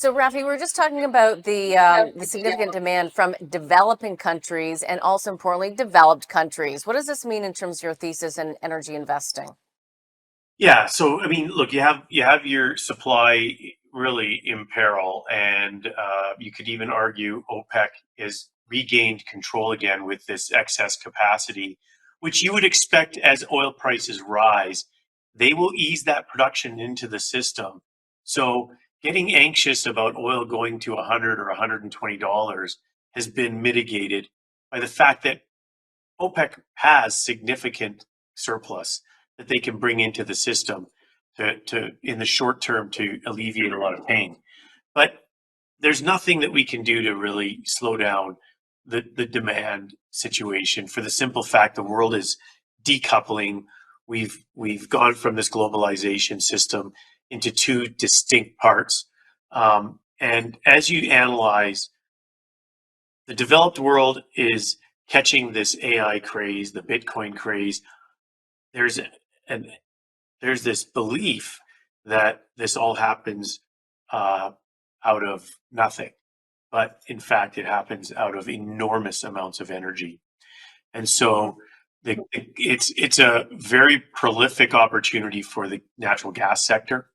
So, Rafi, we're just talking about the significant demand from developing countries and also importantly, developed countries. What does this mean in terms of your thesis in energy investing? Yeah, so I mean, look, you have your supply really in peril, and you could even argue OPEC has regained control again with this excess capacity, which you would expect as oil prices rise, they will ease that production into the system. So getting anxious about oil going to 100 or $120 has been mitigated by the fact that OPEC has significant surplus that they can bring into the system to in the short term to alleviate a lot of pain. But there's nothing that we can do to really slow down the demand situation for the simple fact the world is decoupling. We've gone from this globalization system into two distinct parts. And as you analyze, the developed world is catching this AI craze, the Bitcoin craze. There's an there's this belief that this all happens uh, out of nothing, but in fact, it happens out of enormous amounts of energy. And so, it's a very prolific opportunity for the natural gas sector.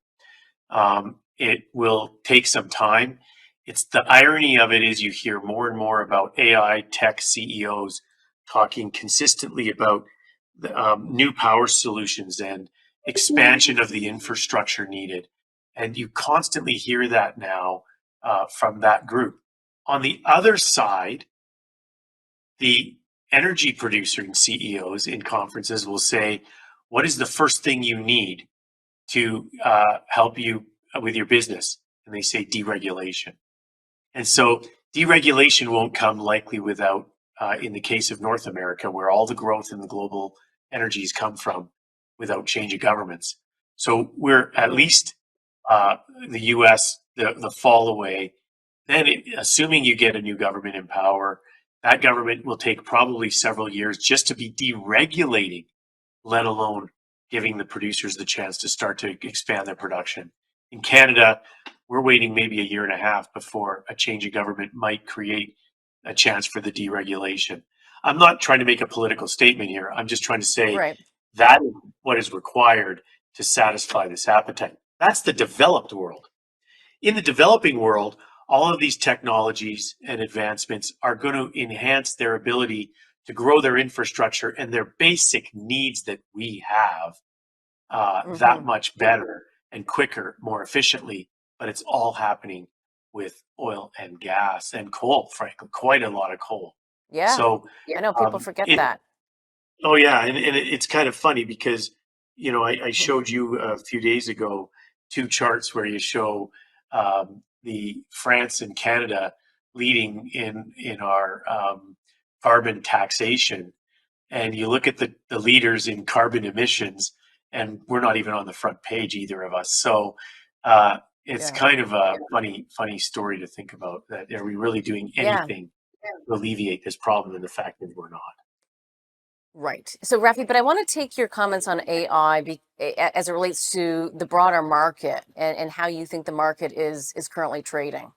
It will take some time. It's the irony of it is you hear more and more about AI tech CEOs talking consistently about new power solutions and expansion of the infrastructure needed. And you constantly hear that now from that group. On the other side, the energy producing CEOs in conferences will say, what is the first thing you need to help you with your business? And they say deregulation. And so deregulation won't come likely without, in the case of North America, where all the growth in the global energies come from, without change of governments. So we're at least the U.S. the fall away. Then, assuming you get a new government in power, that government will take probably several years just to be deregulating, let alone giving the producers the chance to start to expand their production. In Canada, we're waiting maybe a year and a half before a change of government might create a chance for the deregulation. I'm not trying to make a political statement here. I'm just trying to say Right. that is what is required to satisfy this appetite. That's the developed world. In the developing world, all of these technologies and advancements are going to enhance their ability to grow their infrastructure and their basic needs that we have that Hmm. much better and quicker, more efficiently. But it's all happening with oil and gas and coal, frankly, quite a lot of coal. Yeah. So, I know people forget it, that. oh yeah, and it's kind of funny because, I showed you a few days ago two charts where you show the France and Canada leading in our carbon taxation, and you look at the leaders in carbon emissions, and we're not even on the front page, either of us. So it's Yeah. kind of a funny story to think about. That are we really doing Yeah. anything to alleviate this problem? And the fact that we're not. Right. So, Rafi, but I want to take your comments on AI as it relates to the broader market and how you think the market is currently trading.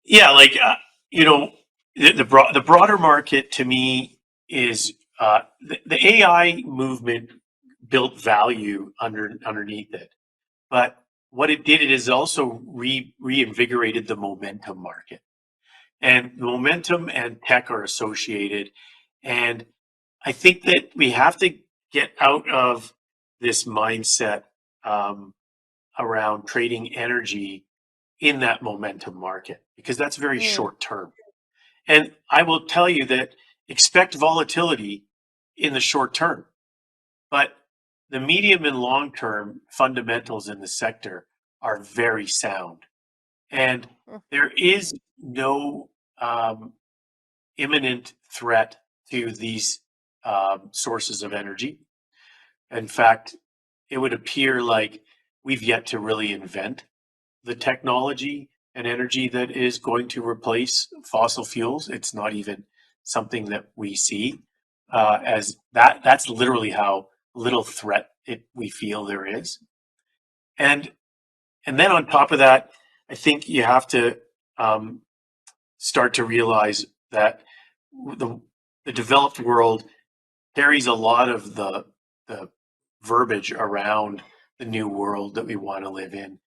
Yeah, like the broader market to me is the AI movement built value underneath it, but what it did it is also reinvigorated the momentum market, and the momentum and tech are associated, and I think that we have to get out of this mindset um, around trading energy in that momentum market because that's very Mm, short term. And I will tell you that expect volatility in the short term, but the medium and long term fundamentals in the sector are very sound. And mm, there is no imminent threat to these sources of energy. In fact, it would appear like we've yet to really invent the technology and energy that is going to replace fossil fuels. It's not even something that we see as that. That's literally how little threat we feel there is. And And then on top of that, I think you have to um, start to realize that the, the developed world carries a lot of the verbiage around the new world that we want to live in.